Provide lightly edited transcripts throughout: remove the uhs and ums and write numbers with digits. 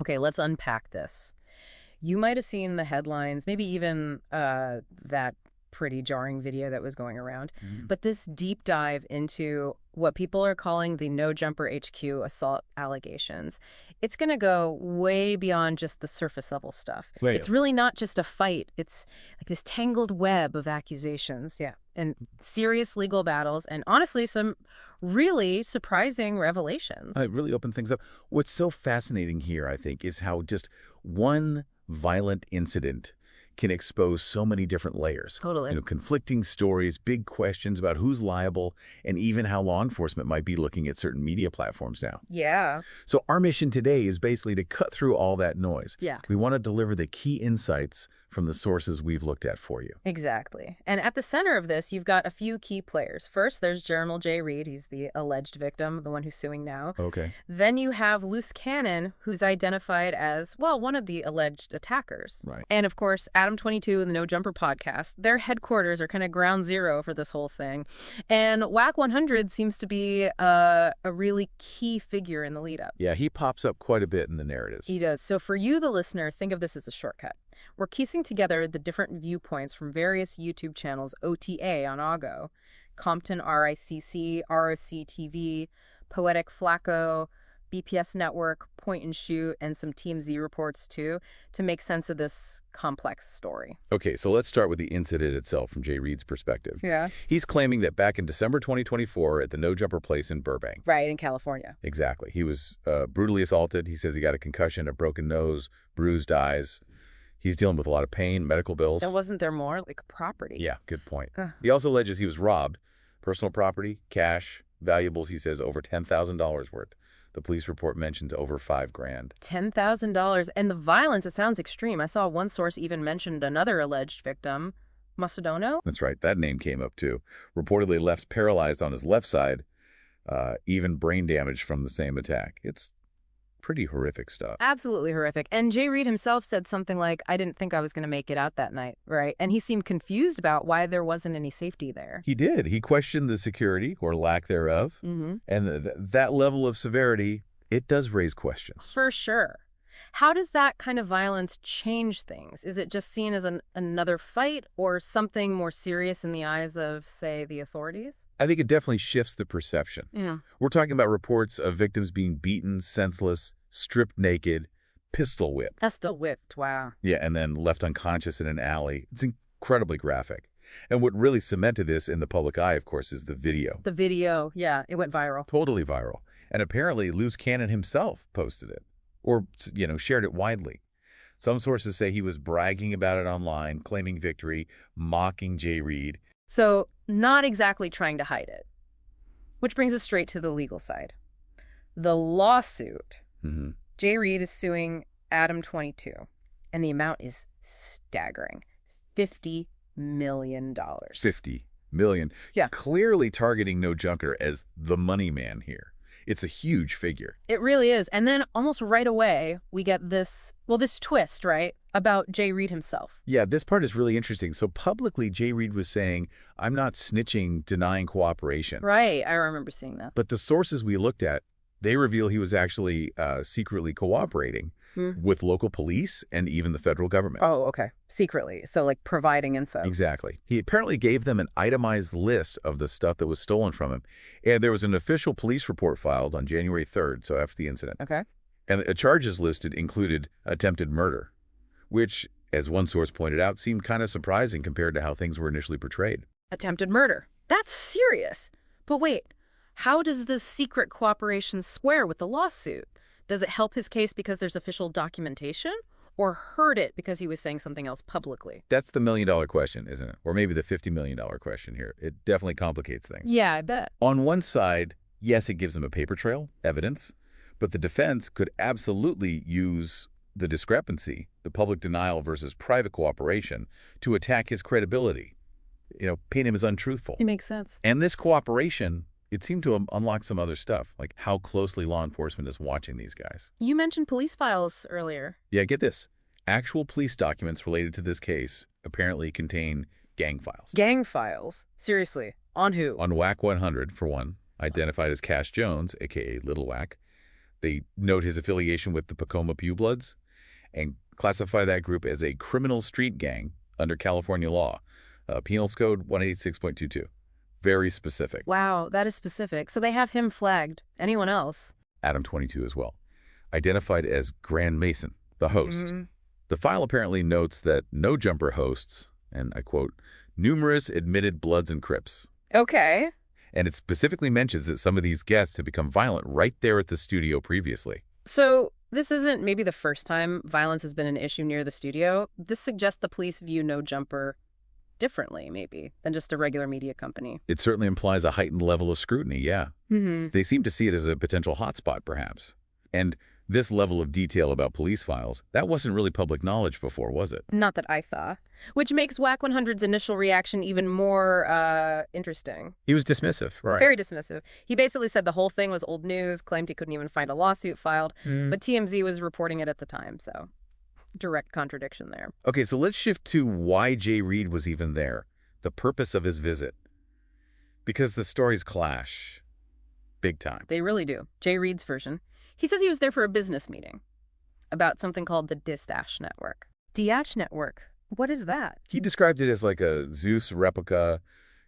Okay, let's unpack this. You might have seen the headlines, maybe even that pretty jarring video that was going around. But this deep dive into what people are calling the No Jumper HQ assault allegations, it's going to go way beyond just the surface level stuff. Right. It's really not just a fight. It's like this tangled web of accusations, and serious legal battles, and honestly, some really surprising revelations. It really opened things up. What's so fascinating here, I think, is how just one violent incident can expose so many different layers. Totally. Conflicting stories, big questions about who's liable, and even how law enforcement might be looking at certain media platforms now. Yeah. So our mission today is basically to cut through all that noise. Yeah. We want to deliver the key insights from the sources we've looked at for you. Exactly. And at the center of this, you've got a few key players. First, there's Jeremel Reed. He's the alleged victim, the one who's suing now. Okay. Then you have Loose Cannon, who's identified as, well, one of the alleged attackers. Right. And of course, Adam22 and the No Jumper podcast, their headquarters are kind of ground zero for this whole thing. And WAC100 seems to be a really key figure in the lead up. Yeah, he pops up quite a bit in the narratives. He does. So for you, the listener, think of this as a shortcut. We're piecing together the different viewpoints from various YouTube channels, OTA on Augo, Compton RICC, ROC TV, Poetic Flacco, BPS Network, Point and Shoot, and some TMZ reports too, to make sense of this complex story. Okay, so let's start with the incident itself from Jay Reed's perspective. Yeah. He's claiming that back in December 2024 at the No Jumper place in Burbank. Right, in California. Exactly. He was brutally assaulted. He says he got a concussion, a broken nose, bruised eyes. He's dealing with a lot of pain, medical bills. And wasn't there more? Like property. Yeah, good point. He also alleges he was robbed. Personal property, cash, valuables, he says over $10,000 worth. The police report mentions over $5,000. $10,000. And the violence, it sounds extreme. I saw one source even mentioned another alleged victim, Marciono. That's right. That name came up too. Reportedly left paralyzed on his left side, even brain damage from the same attack. It's pretty horrific stuff. Absolutely horrific. And Jay Reed himself said something like, I didn't think I was going to make it out that night, right? And he seemed confused about why there wasn't any safety there. He did. He questioned the security or lack thereof. And that level of severity, it does raise questions. For sure. How does that kind of violence change things? Is it just seen as another fight or something more serious in the eyes of, say, the authorities? I think it definitely shifts the perception. Yeah. We're talking about reports of victims being beaten, senseless, stripped naked, pistol whipped. Pistol whipped, wow. Yeah, and then left unconscious in an alley. It's incredibly graphic. And what really cemented this in the public eye, of course, is the video. The video, yeah, it went viral. Totally viral. And apparently, Loose Cannon himself posted it. Or, shared it widely. Some sources say he was bragging about it online, claiming victory, mocking Jay Reed. So, not exactly trying to hide it. Which brings us straight to the legal side. The lawsuit. Jay Reed is suing Adam22, and the amount is staggering. $50 million. $50 million. Yeah. Clearly targeting No Jumper as the money man here. It's a huge figure. It really is. And then almost right away, we get this twist, right, about Jay Reed himself. Yeah, this part is really interesting. So publicly, Jay Reed was saying, I'm not snitching, denying cooperation. Right, I remember seeing that. But the sources we looked at, they reveal he was actually secretly cooperating with local police and even the federal government. Oh, okay. Secretly. So like providing info. Exactly. He apparently gave them an itemized list of the stuff that was stolen from him. And there was an official police report filed on January 3rd, so after the incident. Okay. And the charges listed included attempted murder, which, as one source pointed out, seemed kind of surprising compared to how things were initially portrayed. Attempted murder. That's serious. But wait, how does this secret cooperation square with the lawsuit? Does it help his case because there's official documentation, or hurt it because he was saying something else publicly? That's the million-dollar question, isn't it? Or maybe the $50 million question here. It definitely complicates things. Yeah, I bet. On one side, yes, it gives him a paper trail, evidence, but the defense could absolutely use the discrepancy, the public denial versus private cooperation, to attack his credibility, paint him as untruthful. It makes sense. And this cooperation, it seemed to unlock some other stuff, like how closely law enforcement is watching these guys. You mentioned police files earlier. Yeah, get this. Actual police documents related to this case apparently contain gang files. Gang files? Seriously, on who? On WAC 100, for one, identified as Cash Jones, a.k.a. Little Whack. They note his affiliation with the Pacoma Pew Bloods and classify that group as a criminal street gang under California law, Penal Code 186.22. Very specific. Wow, that is specific. So they have him flagged. Anyone else? Adam22 as well. Identified as Grand Mason, the host. The file apparently notes that No Jumper hosts, and I quote, numerous admitted Bloods and Crips. Okay. And it specifically mentions that some of these guests had become violent right there at the studio previously. So this isn't maybe the first time violence has been an issue near the studio. This suggests the police view No Jumper differently, maybe, than just a regular media company. It certainly implies a heightened level of scrutiny, yeah. They seem to see it as a potential hotspot, perhaps. And this level of detail about police files, that wasn't really public knowledge before, was it? Not that I thought. Which makes WAC 100's initial reaction even more interesting. He was dismissive, right? Very dismissive. He basically said the whole thing was old news, claimed he couldn't even find a lawsuit filed, but TMZ was reporting it at the time, so direct contradiction there. Okay, so let's shift to why Jay Reed was even there, the purpose of his visit. Because the stories clash. Big time. They really do. Jay Reed's version. He says he was there for a business meeting about something called the Distash Network. Diash Network. What is that? He described it as like a Zeus replica,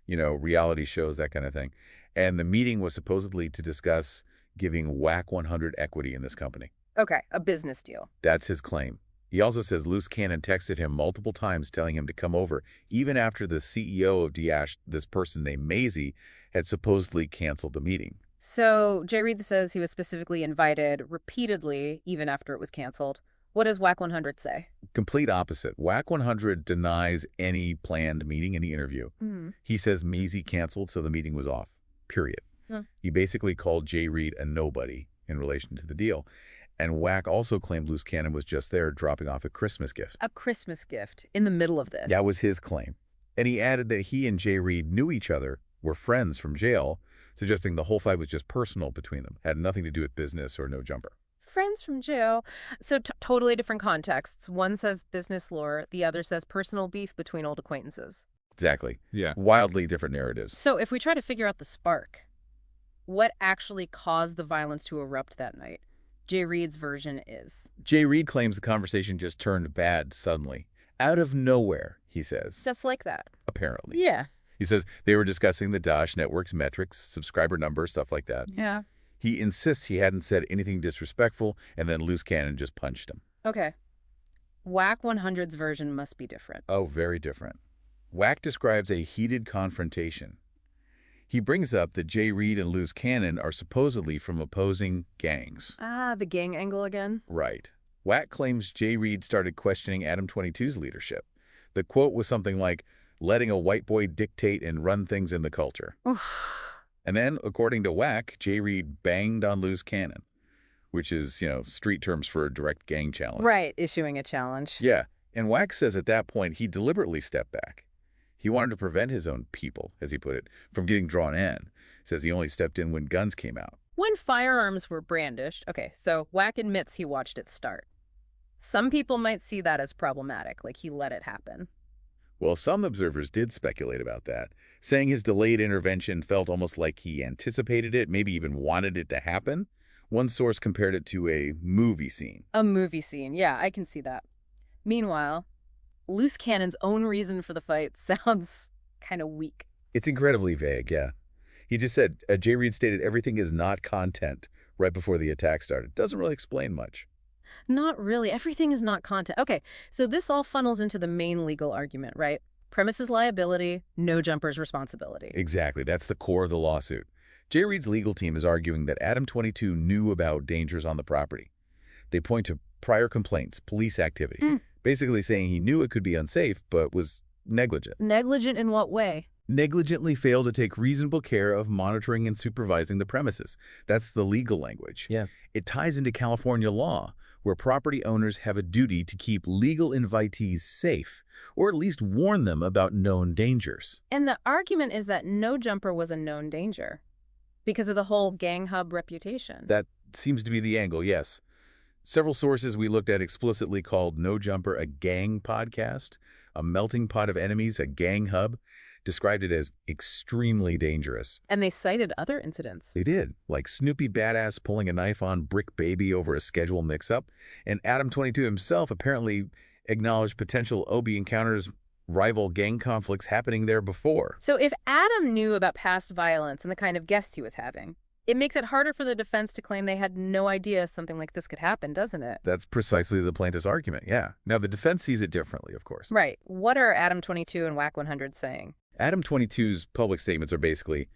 reality shows, that kind of thing. And the meeting was supposedly to discuss giving WAC 100 equity in this company. Okay, a business deal. That's his claim. He also says Loose Cannon texted him multiple times telling him to come over, even after the CEO of Diash, this person named Maisie, had supposedly canceled the meeting. So Jay Reed says he was specifically invited repeatedly, even after it was canceled. What does WAC 100 say? Complete opposite. WAC 100 denies any planned meeting, any interview. He says Maisie canceled, so the meeting was off, period. He basically called Jay Reed a nobody in relation to the deal. And WAC also claimed Loose Cannon was just there dropping off a Christmas gift. A Christmas gift in the middle of this. That was his claim. And he added that he and Jay Reed knew each other, were friends from jail, suggesting the whole fight was just personal between them, had nothing to do with business or No Jumper. Friends from jail. So totally different contexts. One says business lore, the other says personal beef between old acquaintances. Exactly. Yeah. Wildly different narratives. So if we try to figure out the spark, what actually caused the violence to erupt that night? Jay Reed's version is. Jay Reed claims the conversation just turned bad suddenly. Out of nowhere, he says. Just like that. Apparently. Yeah. He says they were discussing the Dash Network's metrics, subscriber numbers, stuff like that. Yeah. He insists he hadn't said anything disrespectful, and then Loose Cannon just punched him. Okay. WAC 100's version must be different. Oh, very different. WAC describes a heated confrontation. He brings up that Jay Reed and Loose Cannon are supposedly from opposing gangs. Ah, the gang angle again? Right. WAC claims Jay Reed started questioning Adam22's leadership. The quote was something like, letting a white boy dictate and run things in the culture. And then, according to WAC, Jay Reed banged on Loose Cannon, which is, street terms for a direct gang challenge. Right, issuing a challenge. Yeah, and WAC says at that point he deliberately stepped back. He wanted to prevent his own people, as he put it, from getting drawn in. Says he only stepped in when guns came out. When firearms were brandished, okay, so WAC admits he watched it start. Some people might see that as problematic, like he let it happen. Well, some observers did speculate about that, saying his delayed intervention felt almost like he anticipated it, maybe even wanted it to happen. One source compared it to a movie scene. A movie scene, yeah, I can see that. Meanwhile, Loose Cannon's own reason for the fight sounds kind of weak. It's incredibly vague, yeah. He just said, Jay Reed stated everything is not content right before the attack started. Doesn't really explain much. Not really. Everything is not content. Okay, so this all funnels into the main legal argument, right? Premises liability, No Jumper's responsibility. Exactly. That's the core of the lawsuit. Jay Reed's legal team is arguing that Adam22 knew about dangers on the property. They point to prior complaints, police activity, basically saying he knew it could be unsafe, but was negligent. Negligent in what way? Negligently failed to take reasonable care of monitoring and supervising the premises. That's the legal language. Yeah. It ties into California law, where property owners have a duty to keep legal invitees safe, or at least warn them about known dangers. And the argument is that No Jumper was a known danger because of the whole gang hub reputation. That seems to be the angle, yes. Several sources we looked at explicitly called No Jumper a gang podcast, a melting pot of enemies, a gang hub. described it as extremely dangerous. And they cited other incidents. They did, like Snoopy Badass pulling a knife on Brick Baby over a schedule mix-up, and Adam22 himself apparently acknowledged potential OB encounters, rival gang conflicts happening there before. So if Adam knew about past violence and the kind of guests he was having, it makes it harder for the defense to claim they had no idea something like this could happen, doesn't it? That's precisely the plaintiff's argument, yeah. Now, the defense sees it differently, of course. Right. What are Adam22 and WAC100 saying? Adam22's public statements are basically,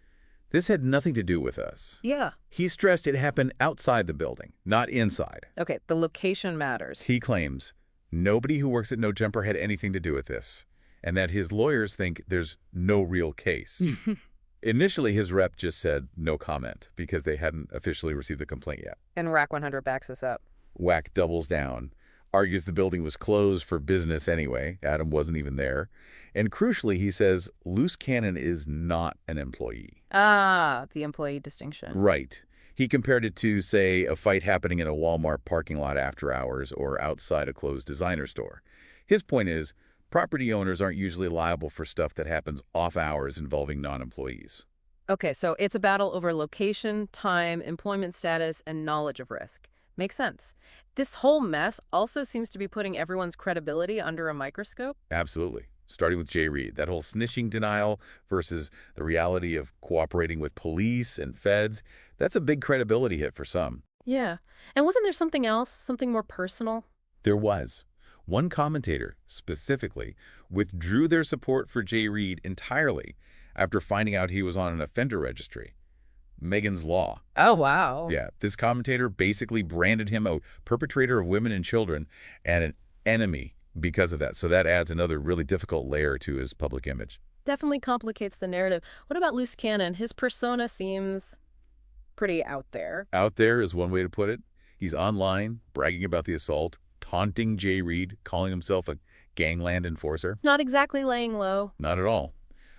this had nothing to do with us. Yeah. He stressed it happened outside the building, not inside. Okay, the location matters. He claims nobody who works at No Jumper had anything to do with this, and that his lawyers think there's no real case. Initially, his rep just said no comment because they hadn't officially received the complaint yet. And WAC100 backs this up. WAC doubles down, argues the building was closed for business anyway. Adam wasn't even there. And crucially, he says Loose Cannon is not an employee. Ah, the employee distinction. Right. He compared it to, say, a fight happening in a Walmart parking lot after hours or outside a closed designer store. His point is, property owners aren't usually liable for stuff that happens off hours involving non-employees. Okay, so it's a battle over location, time, employment status, and knowledge of risk. Makes sense. This whole mess also seems to be putting everyone's credibility under a microscope. Absolutely. Starting with Jay Reed, that whole snitching denial versus the reality of cooperating with police and feds, that's a big credibility hit for some. Yeah. And wasn't there something else, something more personal? There was. One commentator, specifically, withdrew their support for Jay Reed entirely after finding out he was on an offender registry. Megan's Law. Oh, wow. Yeah, this commentator basically branded him a perpetrator of women and children and an enemy because of that. So that adds another really difficult layer to his public image. Definitely complicates the narrative. What about Loose Cannon? His persona seems pretty out there. Out there is one way to put it. He's online, bragging about the assault, taunting Jay Reed, calling himself a gangland enforcer. Not exactly laying low. Not at all.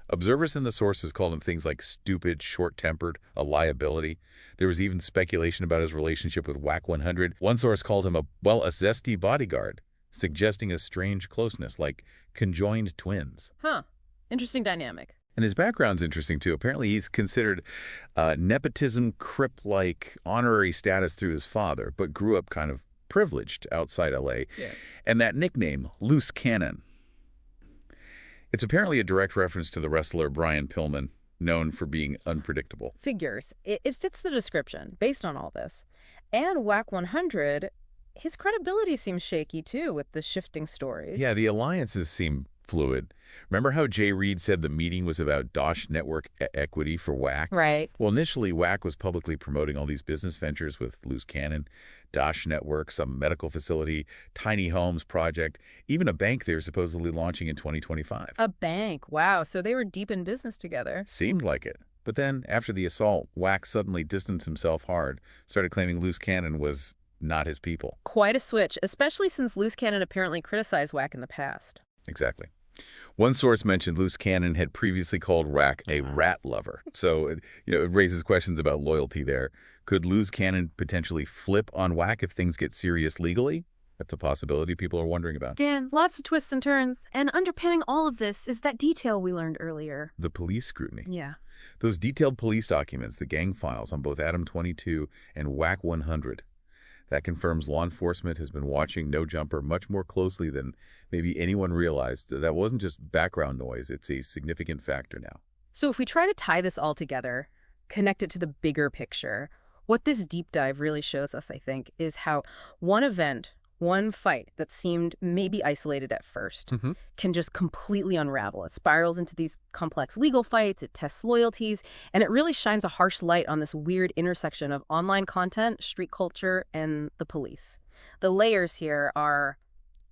Observers in the sources called him things like stupid, short-tempered, a liability. There was even speculation about his relationship with WAC100. One source called him a zesty bodyguard, suggesting a strange closeness, like conjoined twins. Huh. Interesting dynamic. And his background's interesting, too. Apparently, he's considered nepotism, Crip-like honorary status through his father, but grew up kind of privileged outside L.A. Yeah. And that nickname, Loose Cannon, it's apparently a direct reference to the wrestler Brian Pillman, known for being unpredictable. Figures. It fits the description, based on all this. And WAC100, his credibility seems shaky, too, with the shifting stories. Yeah, the alliances seem fluid. Remember how Jay Reed said the meeting was about Dosh Network equity for WAC? Right. Well, initially, WAC was publicly promoting all these business ventures with Loose Cannon, Dosh Network, some medical facility, tiny homes project, even a bank they're supposedly launching in 2025. A bank. Wow. So they were deep in business together. Seemed like it. But then, after the assault, WAC suddenly distanced himself hard, started claiming Loose Cannon was not his people. Quite a switch, especially since Loose Cannon apparently criticized WAC in the past. Exactly. One source mentioned Loose Cannon had previously called WAC a rat lover. So, it raises questions about loyalty there. Could Loose Cannon potentially flip on WAC if things get serious legally? That's a possibility people are wondering about. Again, lots of twists and turns. And underpinning all of this is that detail we learned earlier. The police scrutiny. Yeah. Those detailed police documents, the gang files on both Adam22 and WAC100. That confirms law enforcement has been watching No Jumper much more closely than maybe anyone realized. That wasn't just background noise. It's a significant factor now. So if we try to tie this all together, connect it to the bigger picture, what this deep dive really shows us, I think, is how one event, one fight that seemed maybe isolated at first can just completely unravel. It spirals into these complex legal fights, it tests loyalties, and it really shines a harsh light on this weird intersection of online content, street culture, and the police. The layers here are,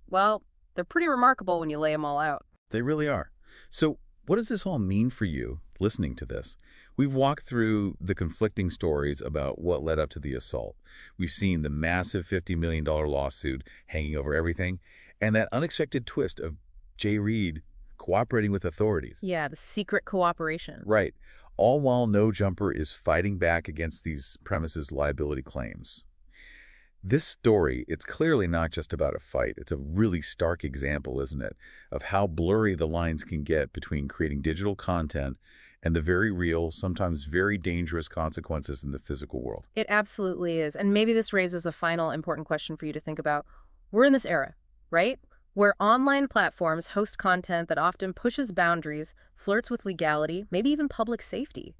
well, they're pretty remarkable when you lay them all out. They really are. So what does this all mean for you listening to this? We've walked through the conflicting stories about what led up to the assault. We've seen the massive $50 million lawsuit hanging over everything, and that unexpected twist of Jay Reed cooperating with authorities. Yeah, the secret cooperation. Right. All while No Jumper is fighting back against these premises liability claims. This story, it's clearly not just about a fight. It's a really stark example, isn't it, of how blurry the lines can get between creating digital content and the very real, sometimes very dangerous consequences in the physical world. It absolutely is. And maybe this raises a final important question for you to think about. We're in this era, right? Where online platforms host content that often pushes boundaries, flirts with legality, maybe even public safety.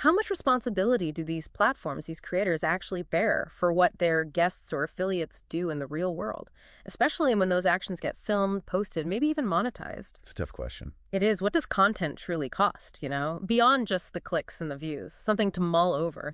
How much responsibility do these platforms, these creators, actually bear for what their guests or affiliates do in the real world, especially when those actions get filmed, posted, maybe even monetized? It's a tough question. It is. What does content truly cost, beyond just the clicks and the views? Something to mull over.